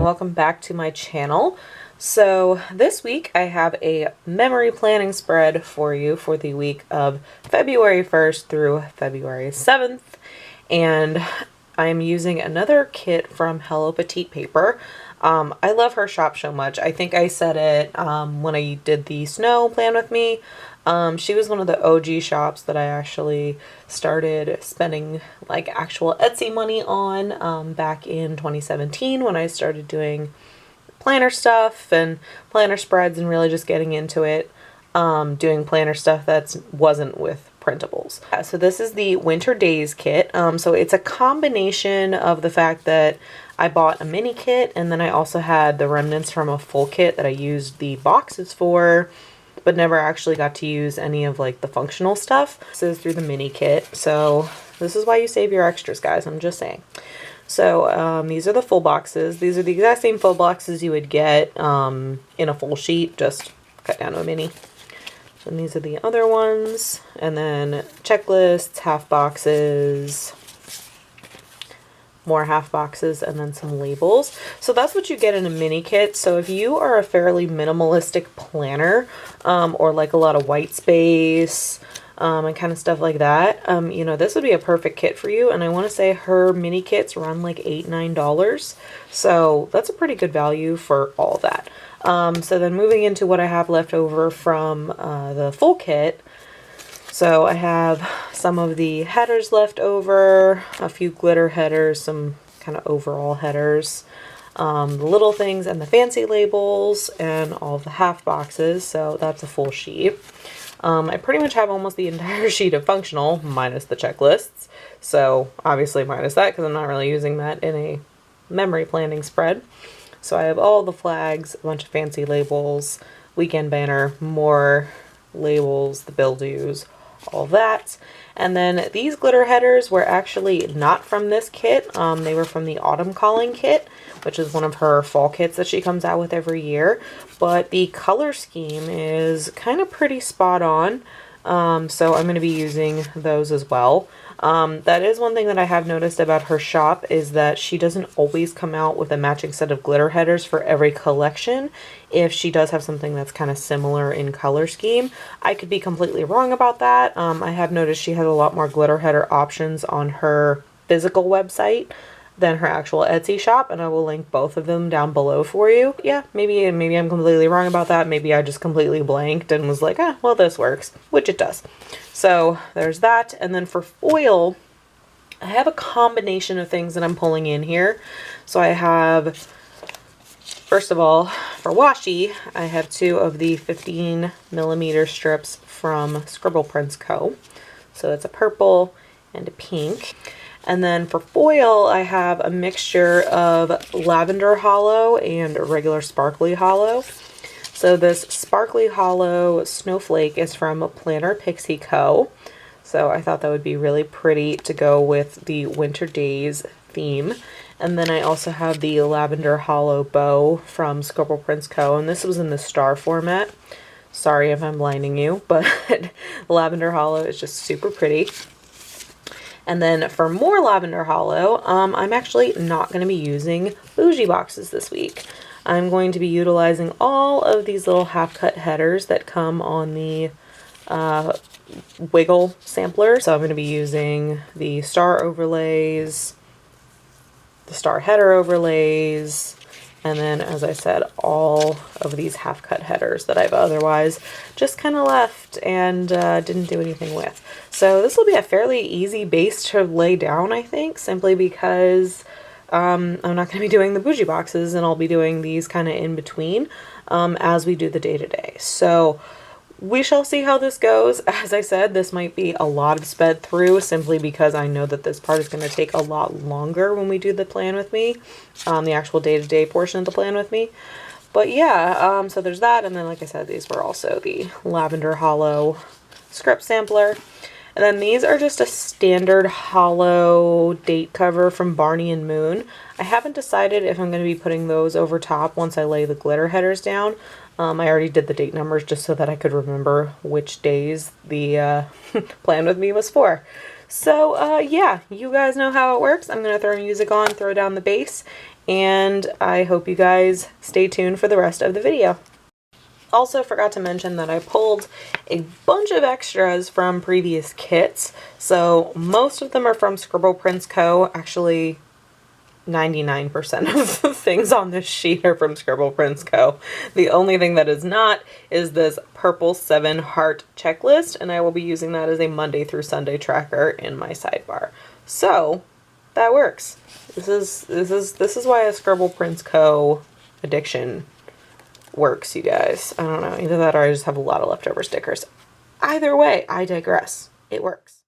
welcome back to my channel. So this week I have a memory planning spread for you for the week of February 1st through February 7th, and I'm using another kit from HelloPetitePaper. I love her shop so much. I think I said it when I did the snow plan with me. She was one of the OG shops that I actually started spending like actual Etsy money on back in 2017 when I started doing planner stuff and planner spreads and really just getting into it, doing planner stuff that wasn't with printables. So this is the Winter Days kit. So it's a combination of the fact that I bought a mini kit and then I also had the remnants from a full kit that I used the boxes for, but never actually got to use any of like the functional stuff. This is through the mini kit. So this is why you save your extras, guys. I'm just saying. So these are the full boxes. These are the exact same full boxes you would get in a full sheet, just cut down to a mini. And these are the other ones. And then checklists, half boxes, more half boxes, and then some labels. So that's what you get in a mini kit. So if you are a fairly minimalistic planner, or like a lot of white space, and kind of stuff like that, you know, this would be a perfect kit for you. And I want to say her mini kits run like $8–9. So that's a pretty good value for all that. So then moving into what I have left over from the full kit. So I have some of the headers left over, a few glitter headers, some kind of overall headers, the little things and the fancy labels, and all the half boxes. So that's a full sheet. I pretty much have almost the entire sheet of functional, minus the checklists. So obviously minus that because I'm not really using that in a memory planning spread. So I have all the flags, a bunch of fancy labels, weekend banner, more labels, the bill dues, all that. And then these glitter headers were actually not from this kit. They were from the Autumn Calling kit, which is one of her fall kits that she comes out with every year. But the color scheme is kind of pretty spot on. So I'm going to be using those as well. That is one thing that I have noticed about her shop, is that she doesn't always come out with a matching set of glitter headers for every collection. If she does have something that's kind of similar in color scheme, I could be completely wrong about that. I have noticed she has a lot more glitter header options on her physical website than her actual Etsy shop, and I will link both of them down below for you. Yeah, maybe I'm completely wrong about that. Maybe I just completely blanked and was like, well, this works, which it does. So there's that. And then for foil, I have a combination of things that I'm pulling in here. So I have, first of all, for washi, I have 2 of the 15mm strips from ScribblePrintsCo. So it's a purple and a pink. And then for foil, I have a mixture of lavender hollow and regular sparkly hollow. So this sparkly hollow snowflake is from PlannerJustForYou. So I thought that would be really pretty to go with the Winter Days theme. And then I also have the lavender hollow bow from ScribblePrintsCo, and this was in the star format. Sorry if I'm blinding you, but lavender hollow is just super pretty. And then for more lavender hollow, I'm actually not going to be using bougie boxes this week. I'm going to be utilizing all of these little half-cut headers that come on the Wiggle sampler. So I'm going to be using the star overlays, the star header overlays, and then, as I said, all of these half-cut headers that I've otherwise just kind of left and didn't do anything with. So this will be a fairly easy base to lay down, I think, simply because I'm not going to be doing the bougie boxes, and I'll be doing these kind of in between as we do the day-to-day. So we shall see how this goes. As I said, this might be a lot of sped through simply because I know that this part is going to take a lot longer when we do the plan with me, the actual day-to-day portion of the plan with me. But yeah, so there's that. And then, like I said, these were also the lavender hollow script sampler. And then these are just a standard hollow date cover from Barney and Moon. I haven't decided if I'm going to be putting those over top once I lay the glitter headers down. I already did the date numbers just so that I could remember which days the plan with me was for. So yeah, you guys know how it works. I'm going to throw music on, throw down the bass, and I hope you guys stay tuned for the rest of the video. Also forgot to mention that I pulled a bunch of extras from previous kits. So most of them are from ScribblePrintsCo. Actually, 99% of the things on this sheet are from ScribblePrintsCo. The only thing that is not is this purple 7 heart checklist, and I will be using that as a Monday through Sunday tracker in my sidebar. So that works. This is why a ScribblePrintsCo addiction works, you guys. I don't know, either that or I just have a lot of leftover stickers. Either way, I digress. It works.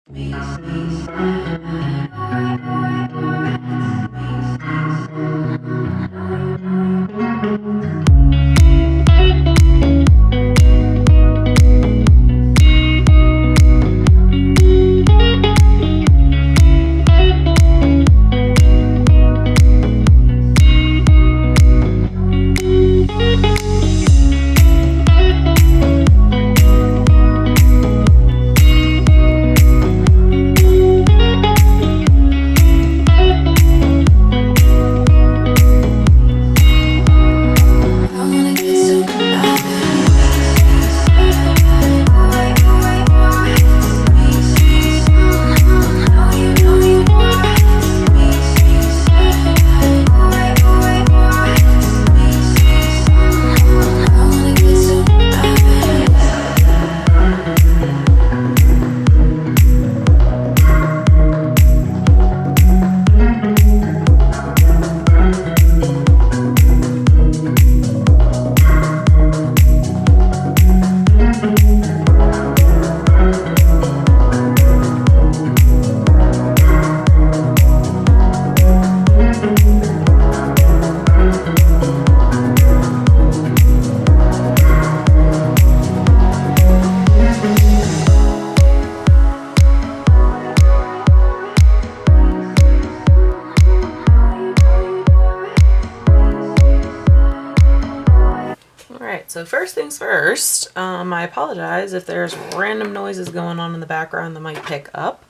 So first things first, I apologize if there's random noises going on in the background that might pick up.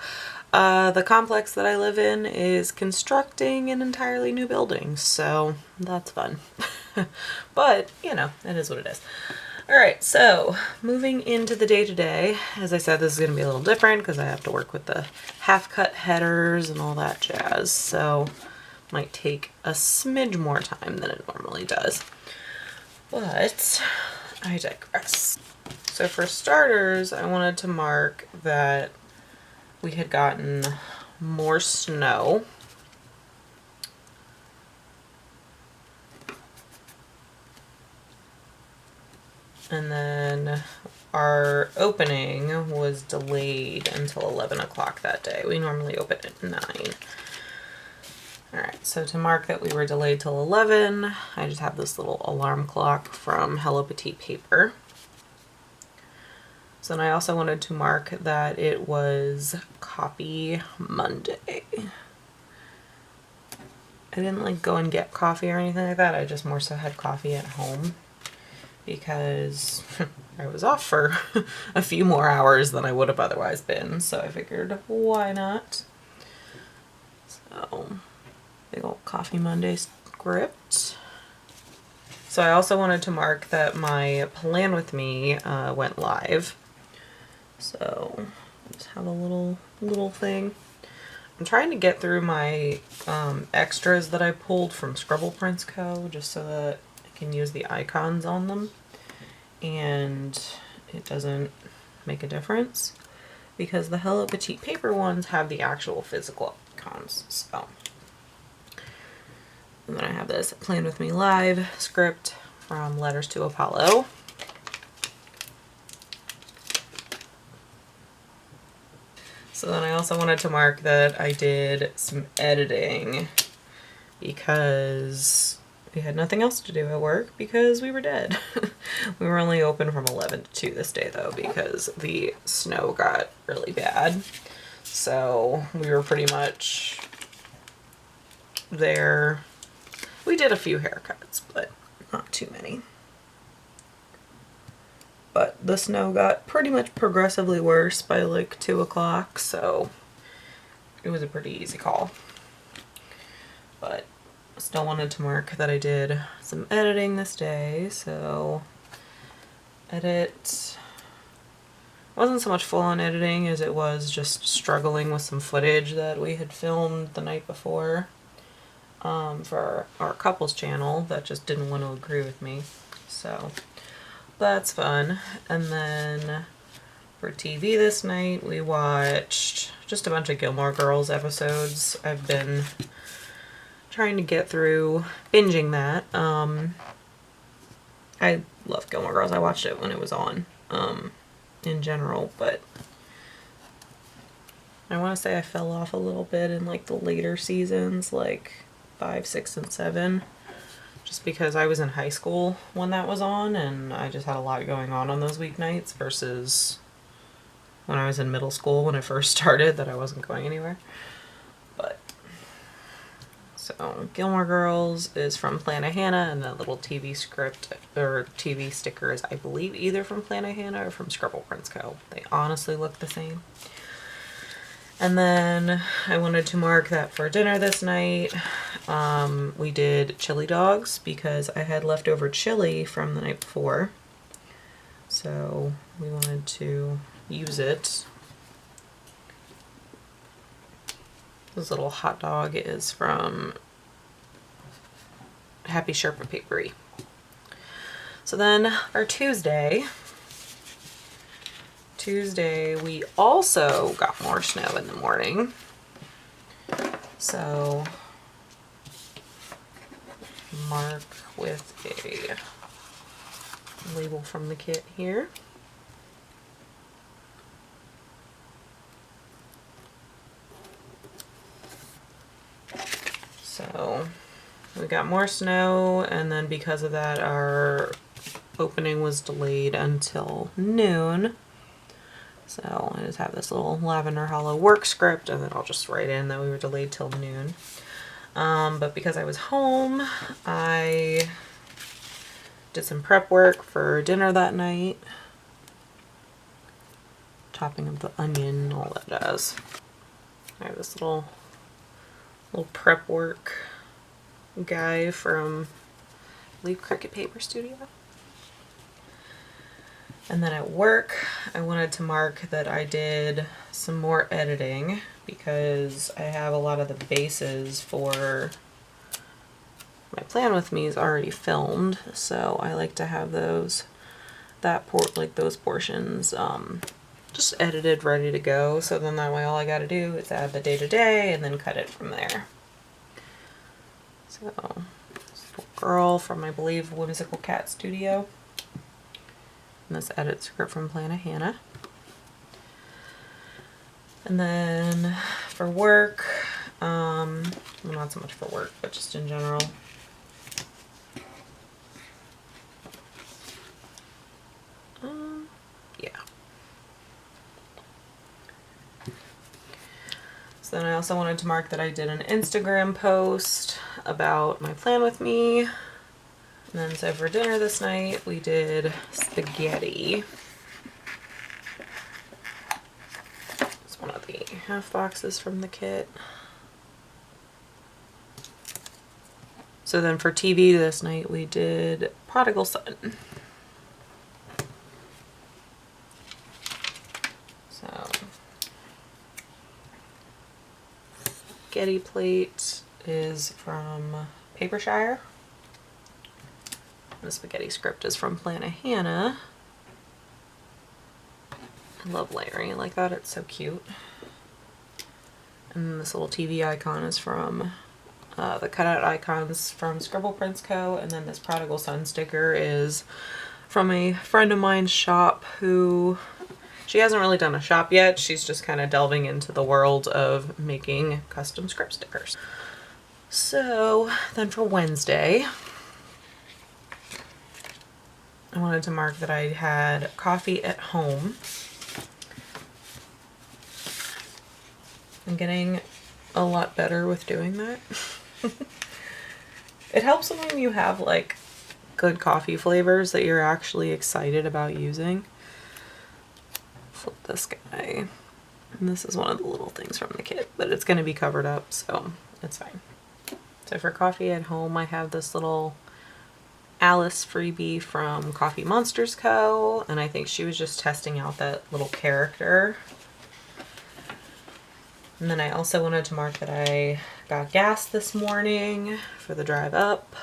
The complex that I live in is constructing an entirely new building, so that's fun. But, you know, it is what it is. Alright, so moving into the day-to-day, as I said, this is going to be a little different because I have to work with the half-cut headers and all that jazz, so might take a smidge more time than it normally does. But I digress. So for starters, I wanted to mark that we had gotten more snow. And then our opening was delayed until 11 o'clock that day. We normally open at 9. Alright, so to mark that we were delayed till 11, I just have this little alarm clock from HelloPetitePaper. So then I also wanted to mark that it was Coffee Monday. I didn't like go and get coffee or anything like that, I just more so had coffee at home because I was off for a few more hours than I would have otherwise been, so I figured why not. So big old Coffee Monday script. So I also wanted to mark that my Plan With Me went live. So just have a little thing. I'm trying to get through my extras that I pulled from ScribblePrintsCo just so that I can use the icons on them and it doesn't make a difference because the HelloPetitePaper ones have the actual physical icons. So. And then I have this Plan With Me Live script from LetterstoApollo. So then I also wanted to mark that I did some editing because we had nothing else to do at work because we were dead. We were only open from 11 to 2 this day though because the snow got really bad. So we were pretty much there. We did a few haircuts, but not too many. But the snow got pretty much progressively worse by like 2 o'clock, so it was a pretty easy call. But still wanted to mark that I did some editing this day, so edit wasn't so much full on editing as it was just struggling with some footage that we had filmed the night before for our couples channel that just didn't want to agree with me. So that's fun. And then for TV this night we watched just a bunch of Gilmore Girls episodes. I've been trying to get through binging that. I love Gilmore Girls. I watched it when it was on in general, but I want to say I fell off a little bit in like the later seasons, like 5, 6, and 7, just because I was in high school when that was on and I just had a lot going on those weeknights versus when I was in middle school when it first started that I wasn't going anywhere. But so Gilmore Girls is from Plannahannah, and that little TV script or TV sticker is, I believe, either from Plannahannah or from ScribblePrintsCo. They honestly look the same. And then I wanted to mark that for dinner this night. We did chili dogs because I had leftover chili from the night before. So we wanted to use it. This little hot dog is from HappySherpaPaperie. So then our Tuesday, we also got more snow in the morning. So mark with a label from the kit here. So we got more snow, and then because of that our opening was delayed until noon. So I just have this little Lavender Hollow work script, and then I'll just write in that we were delayed till noon. But because I was home, I did some prep work for dinner that night. Chopping up the onion, all that does. I have this little prep work guy from, I believe, CricketPaperCo. And then at work, I wanted to mark that I did some more editing because I have a lot of the bases for my Plan With Me is already filmed, so I like to have those portions just edited, ready to go. So then that way all I got to do is add the day-to-day and then cut it from there. So this little girl from, I believe, WhimsicalCatStudio. And this edit script from Plannahannah. And then for work, well, not so much for work, but just in general. Yeah. So then I also wanted to mark that I did an Instagram post about my Plan With Me. And then so for dinner this night, we did spaghetti. It's one of the half boxes from the kit. So then for TV this night, we did Prodigal Son. So spaghetti plate is from PaperShire. The spaghetti script is from Plannahannah. I love layering it like that, it's so cute. And this little TV icon is from the cutout icons from ScribblePrintsCo, and then this Prodigal Son sticker is from a friend of mine's shop who, she hasn't really done a shop yet, she's just kind of delving into the world of making custom script stickers. So then for Wednesday, I wanted to mark that I had coffee at home. I'm getting a lot better with doing that. It helps when you have like good coffee flavors that you're actually excited about using. Flip this guy. And this is one of the little things from the kit, but it's going to be covered up, so it's fine. So for coffee at home, I have this little Alice freebie from TheCoffeeMonsterzCo, and I think she was just testing out that little character. And then I also wanted to mark that I got gas this morning for the drive up.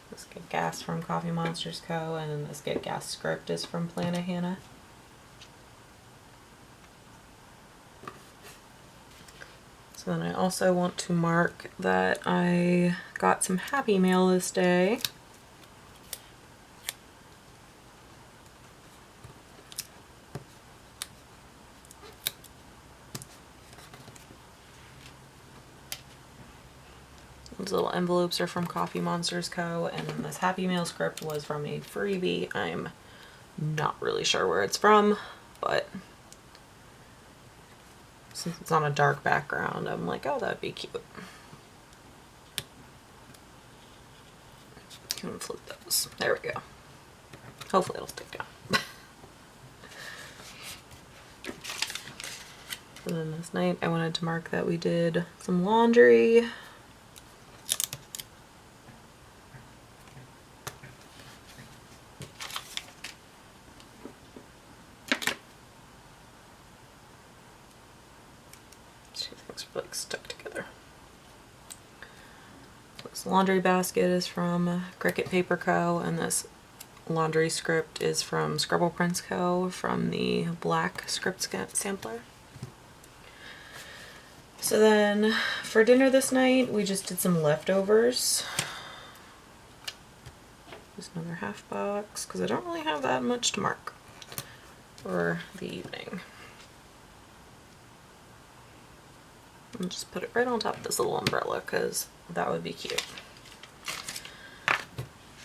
This Get Gas from TheCoffeeMonsterzCo, and then this Get Gas script is from Plannahannah. So then I also want to mark that I got some Happy Mail this day. These little envelopes are from TheCoffeeMonsterzCo, and then this Happy Mail script was from a freebie. I'm not really sure where it's from, but since it's on a dark background, I'm like, oh, that'd be cute. I'm gonna flip those. There we go. Hopefully it'll stick down. And then this night I wanted to mark that we did some laundry. Like stuck together. This laundry basket is from CricketPaperCo, and this laundry script is from ScribblePrintsCo from the black script sampler. So then for dinner this night we just did some leftovers. Just another half box because I don't really have that much to mark for the evening. And just put it right on top of this little umbrella because that would be cute.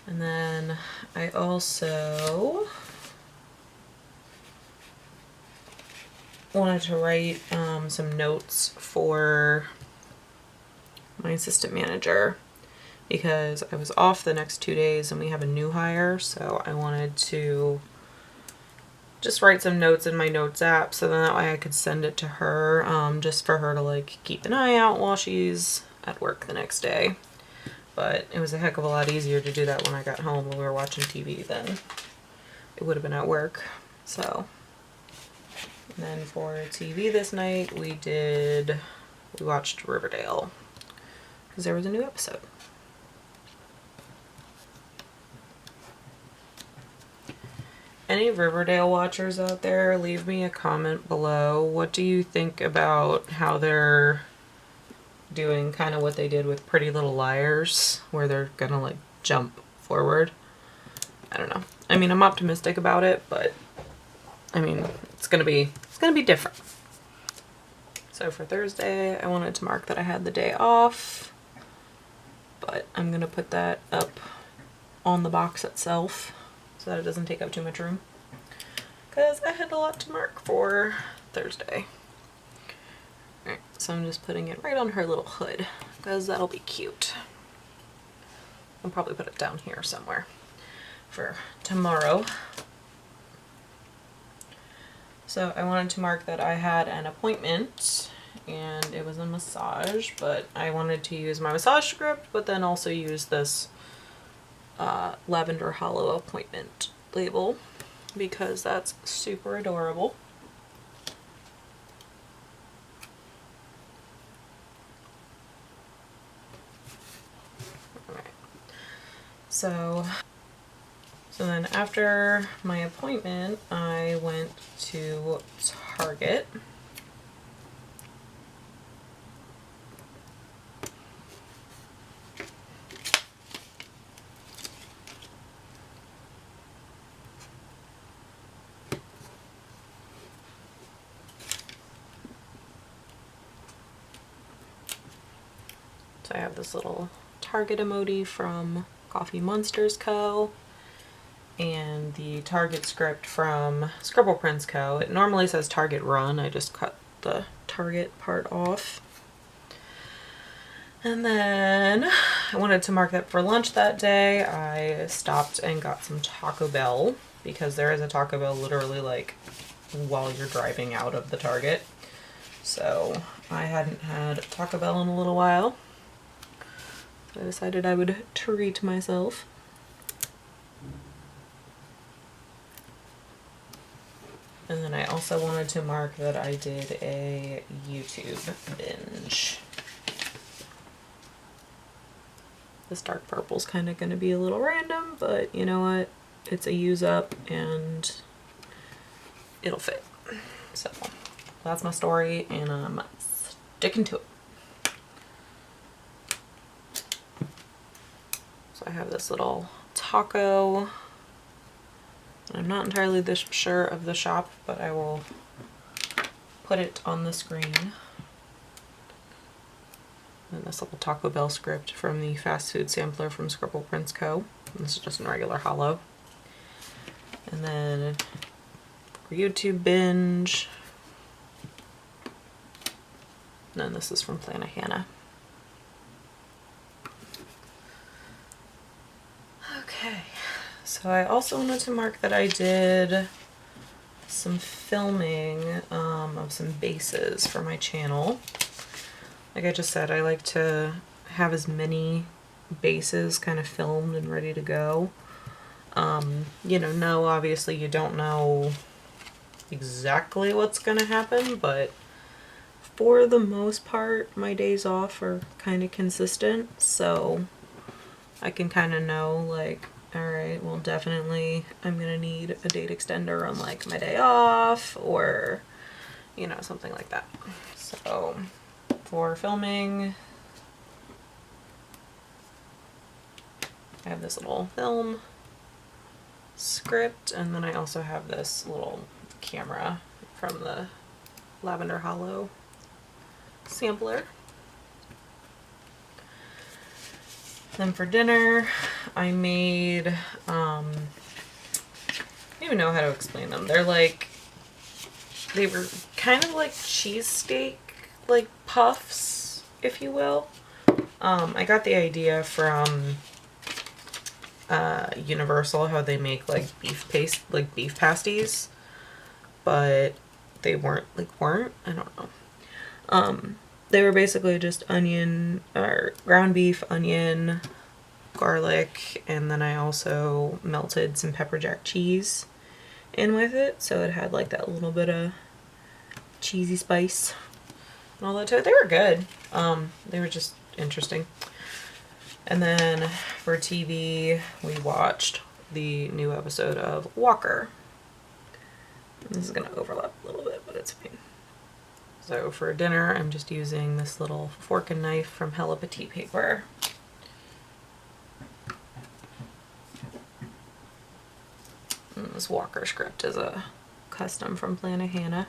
And then I also wanted to write some notes for my assistant manager because I was off the next 2 days and we have a new hire, so I wanted to just write some notes in my notes app so then that way I could send it to her, just for her to like keep an eye out while she's at work the next day. But it was a heck of a lot easier to do that when I got home when we were watching TV than it would have been at work. So, and then for TV this night we watched Riverdale because there was a new episode. Any Riverdale watchers out there, leave me a comment below. What do you think about how they're doing kind of what they did with Pretty Little Liars, where they're gonna like jump forward? I don't know. I mean, I'm optimistic about it, but I mean, it's gonna be different. So for Thursday, I wanted to mark that I had the day off, but I'm gonna put that up on the box itself so that it doesn't take up too much room, because I had a lot to mark for Thursday. Alright, so I'm just putting it right on her little hood, because that'll be cute. I'll probably put it down here somewhere for tomorrow. So I wanted to mark that I had an appointment, and it was a massage, but I wanted to use my massage script, but then also use this Lavender Hollow appointment label because that's super adorable. Alright, so then after my appointment I went to Target. I have this little Target emoji from TheCoffeeMonsterzCo and the Target script from ScribblePrintsCo. It normally says Target Run, I just cut the Target part off. And then I wanted to mark that for lunch that day. I stopped and got some Taco Bell because there is a Taco Bell literally like while you're driving out of the Target. So I hadn't had Taco Bell in a little while. So I decided I would treat myself. And then I also wanted to mark that I did a YouTube binge. This dark purple's kind of going to be a little random, but you know what? It's a use up and it'll fit. So that's my story and I'm sticking to it. So I have this little taco. I'm not entirely sure of the shop, but I will put it on the screen. And this little Taco Bell script from the fast food sampler from ScribblePrintsCo. This is just a regular hollow. And then for YouTube binge. And then this is from Plannahannah. Okay, so I also wanted to mark that I did some filming of some bases for my channel. Like I just said, I like to have as many bases kind of filmed and ready to go. You know, no, obviously you don't know exactly what's gonna happen, but for the most part, my days off are kind of consistent, so I can kind of know, like, alright, well definitely I'm gonna need a date extender on like my day off, or, you know, something like that. So for filming, I have this little film script, and then I also have this little camera from the Lavender Hollow sampler. Then for dinner, I made, I don't even know how to explain them. They're like, they were kind of like cheesesteak, like puffs, if you will. I got the idea from Universal, how they make like beef pasties, but they weren't, I don't know. They were basically just onion, or ground beef, onion, garlic, and then I also melted some pepper jack cheese in with it, so it had like that little bit of cheesy spice and all that to it. They were good. They were just interesting. And then for TV, we watched the new episode of Walker. This is going to overlap a little bit, but it's fine. So for dinner, I'm just using this little fork and knife from HelloPetitePaper. And this Walker script is a custom from Plannahannah.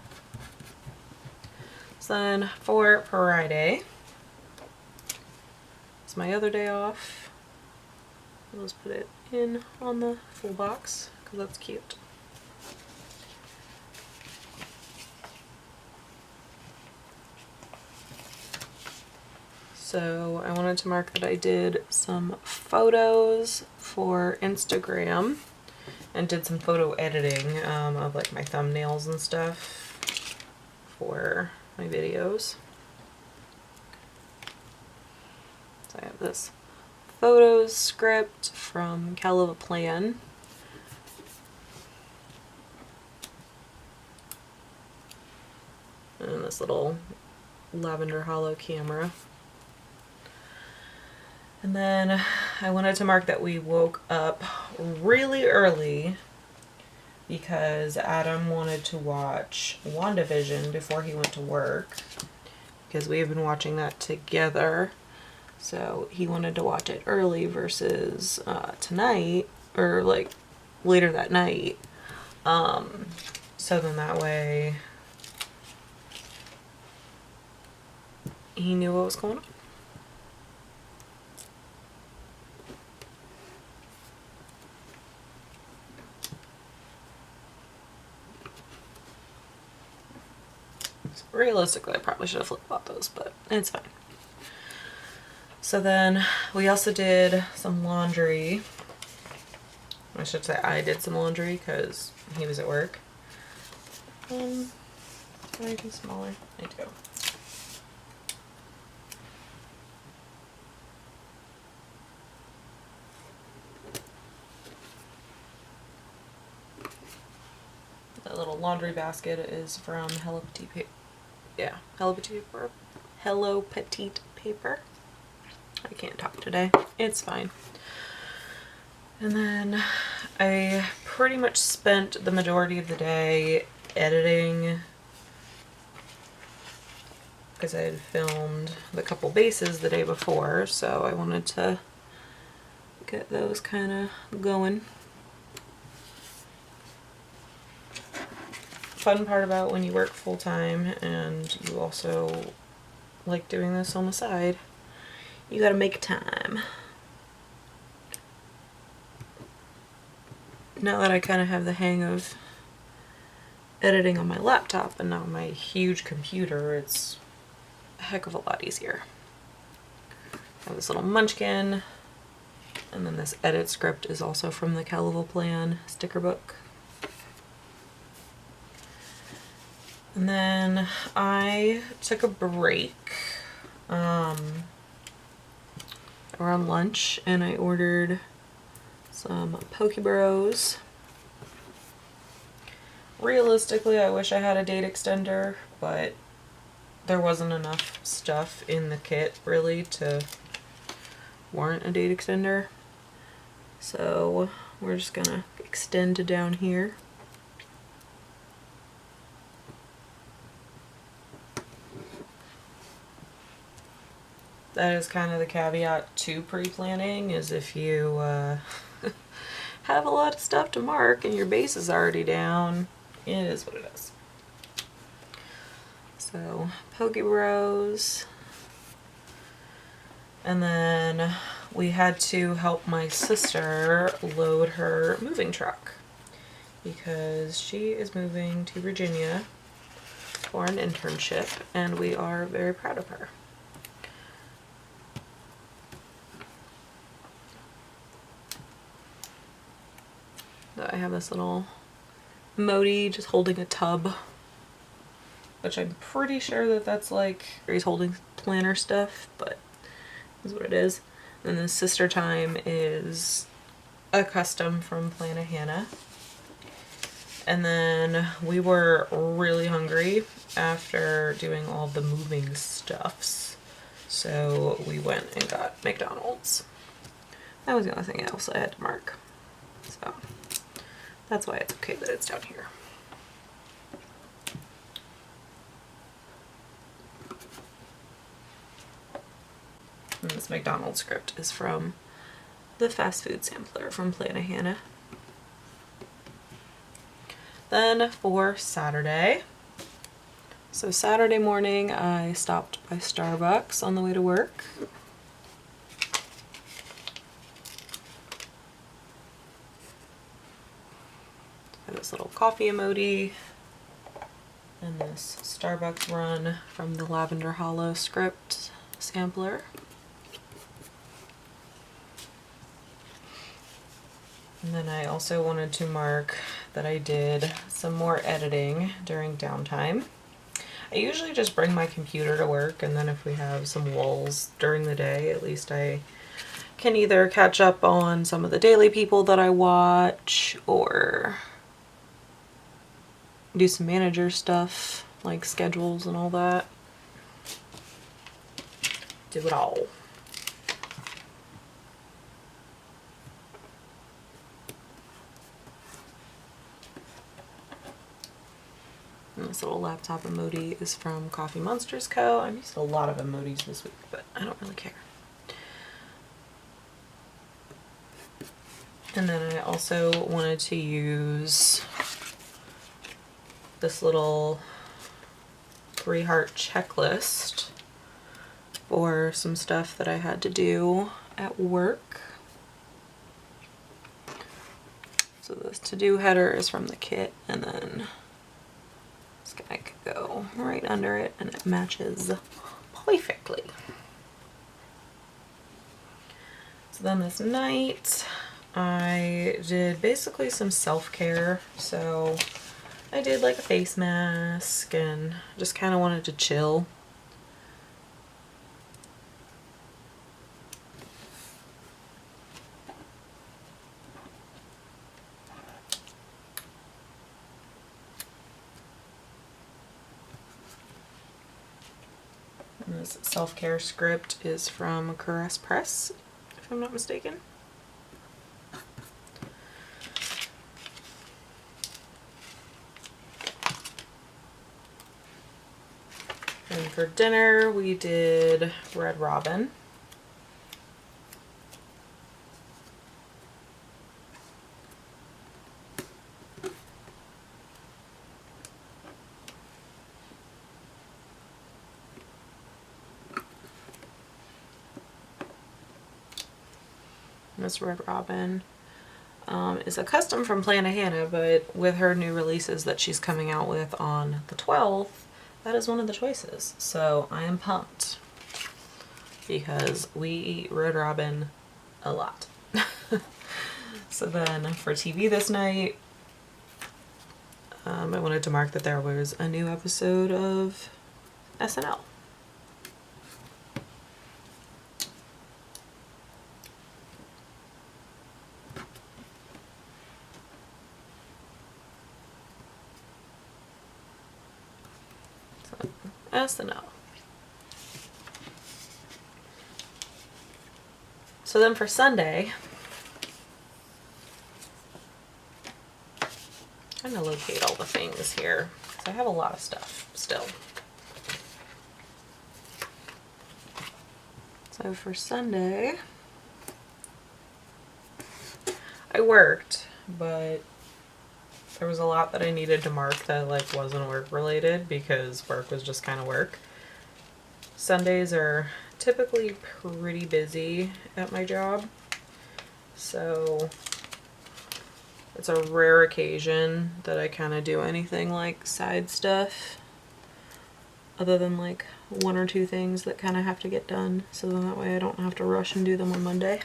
So then for Friday, it's my other day off. I'll just put it in on the full box because that's cute. So I wanted to mark that I did some photos for Instagram and did some photo editing of like my thumbnails and stuff for my videos. So I have this photos script from KellofaPlan. And this little lavender hollow camera. And then I wanted to mark that we woke up really early because Adam wanted to watch WandaVision before he went to work, because we have been watching that together. So he wanted to watch it early versus tonight, or like later that night. So then that way he knew what was going on. Realistically, I probably should have flip-flopped those, but it's fine. So then we also did some laundry. I should say I did some laundry because he was at work. Can I make it smaller? I do. That little laundry basket is from HelloPetitePaper. Yeah, HelloPetitePaper. I can't talk today. It's fine. And then I pretty much spent the majority of the day editing because I had filmed the couple bases the day before, so I wanted to get those kind of going. Fun part about when you work full-time and you also like doing this on the side, you gotta make time. Now that I kind of have the hang of editing on my laptop and not my huge computer, it's a heck of a lot easier. I have this little munchkin, and then this edit script is also from the KellofaPlan sticker book. And then I took a break around lunch and I ordered some Poke Bros. Realistically, I wish I had a date extender, but there wasn't enough stuff in the kit really to warrant a date extender. So we're just gonna extend to down here. That is kind of the caveat to pre-planning, is if you have a lot of stuff to mark and your base is already down, it is what it is. So, Poke Bros. And then we had to help my sister load her moving truck because she is moving to Virginia for an internship, and we are very proud of her. I have this little emoji just holding a tub, which I'm pretty sure that that's like he's holding planner stuff, but is what it is. And then Sister Time is a custom from Plannahannah. And then we were really hungry after doing all the moving stuffs, so we went and got McDonald's. That was the only thing else I had to mark, so that's why it's okay that it's down here. And this McDonald's script is from the fast food sampler from Plannahannah. Then for Saturday, so Saturday morning I stopped by Starbucks on the way to work. This little coffee emoji and this Starbucks run from the Lavender Hollow script sampler. And then I also wanted to mark that I did some more editing during downtime. I usually just bring my computer to work, and then if we have some lulls during the day, at least I can either catch up on some of the daily people that I watch or do some manager stuff like schedules and all that. Do it all. And this little laptop emoji is from TheCoffeeMonsterzCo. I'm using a lot of emojis this week, but I don't really care. And then I also wanted to use this little 3-heart checklist for some stuff that I had to do at work. So this to-do header is from the kit, and then this guy could go right under it and it matches perfectly. So then this night I did basically some self-care. So I did like a face mask and just kind of wanted to chill. And this self-care script is from Caress Press, if I'm not mistaken. And for dinner, we did Red Robin. This Red Robin is a custom from Plannahannah, but with her new releases that she's coming out with on the 12th, that is one of the choices. So I am pumped because we eat Red Robin a lot. So then for TV this night, I wanted to mark that there was a new episode of SNL. SNL. So then for Sunday, I'm trying to locate all the things here because I have a lot of stuff still. So for Sunday, I worked, but there was a lot that I needed to mark that like wasn't work related because work was just kind of work. Sundays are typically pretty busy at my job, so it's a rare occasion that I kind of do anything like side stuff other than like one or two things that kind of have to get done, so then that way I don't have to rush and do them on Monday.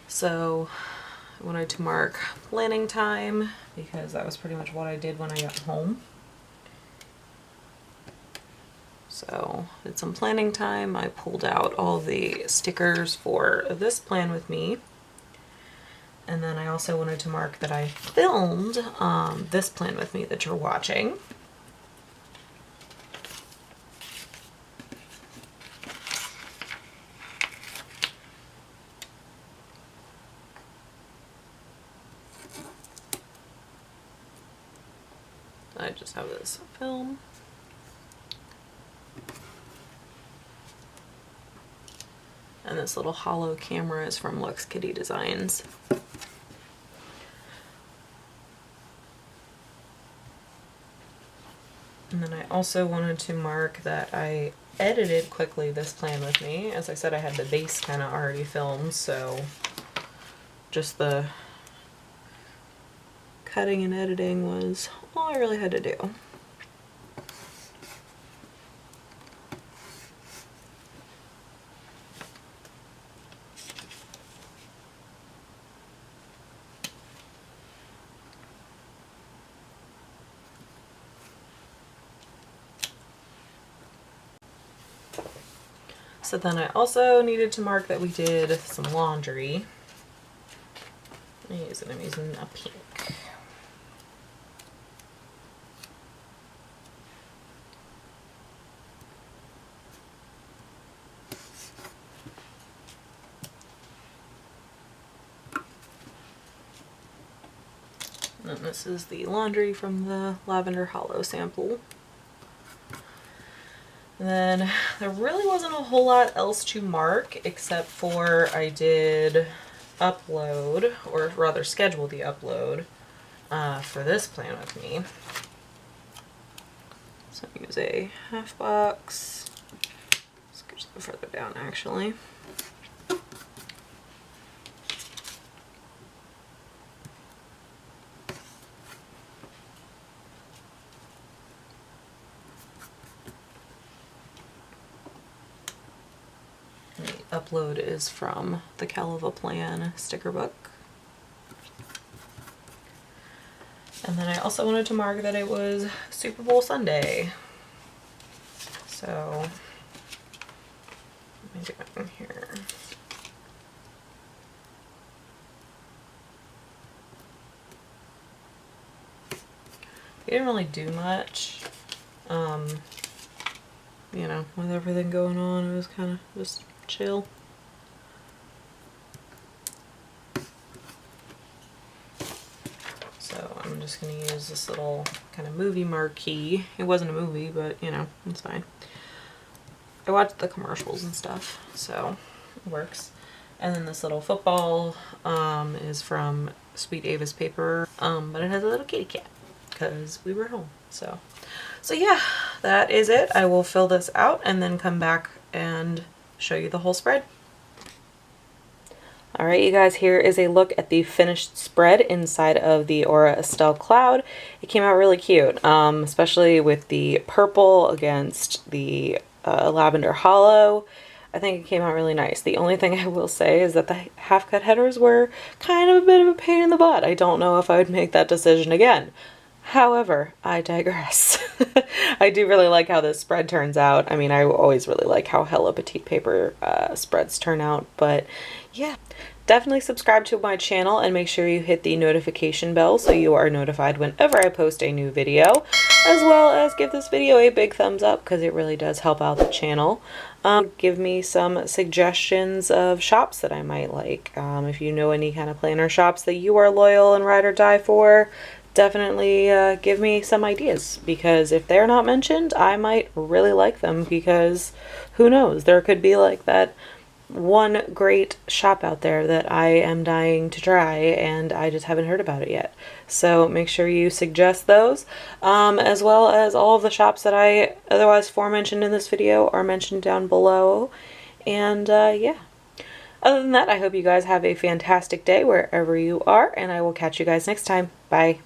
So I wanted to mark planning time because that was pretty much what I did when I got home. So did some planning time. I pulled out all the stickers for this plan with me. And then I also wanted to mark that I filmed this plan with me that you're watching. I just have this film. And this little hollow camera is from LuxKittyDesigns. And then I also wanted to mark that I edited quickly this plan with me. As I said, I had the base kind of already filmed, so just the cutting and editing was all I really had to do. So then I also needed to mark that we did some laundry. I'm using a pink. And this is the laundry from the Lavender Hollow sample. And then there really wasn't a whole lot else to mark except for I did upload, or rather schedule the upload for this plan with me. So I use a half box. Let's go just go further down actually. upload is from the KellofaPlan sticker book. And then I also wanted to mark that it was Super Bowl Sunday. So, let me do it in here. We didn't really do much, you know, with everything going on. It was kind of just chill. So I'm just going to use this little kind of movie marquee. It wasn't a movie, but you know, it's fine. I watched the commercials and stuff, so it works. And then this little football is from SweetAvasPaper, but it has a little kitty cat because we were home. So yeah, that is it. I will fill this out and then come back and show you the whole spread. Alright, you guys, here is a look at the finished spread inside of the Aura Estelle Cloud. It came out really cute, especially with the purple against the lavender hollow. I think it came out really nice. The only thing I will say is that the half-cut headers were kind of a bit of a pain in the butt. I don't know if I would make that decision again. However, I digress. I do really like how this spread turns out. I mean, I always really like how HelloPetitePaper spreads turn out, but yeah. Definitely subscribe to my channel and make sure you hit the notification bell so you are notified whenever I post a new video, as well as give this video a big thumbs up because it really does help out the channel. Give me some suggestions of shops that I might like. If you know any kind of planner shops that you are loyal and ride or die for, definitely give me some ideas, because if they're not mentioned, I might really like them, because who knows, there could be like that one great shop out there that I am dying to try and I just haven't heard about it yet. So make sure you suggest those, as well as all of the shops that I otherwise aforementioned in this video are mentioned down below. And yeah. Other than that, I hope you guys have a fantastic day wherever you are, and I will catch you guys next time. Bye.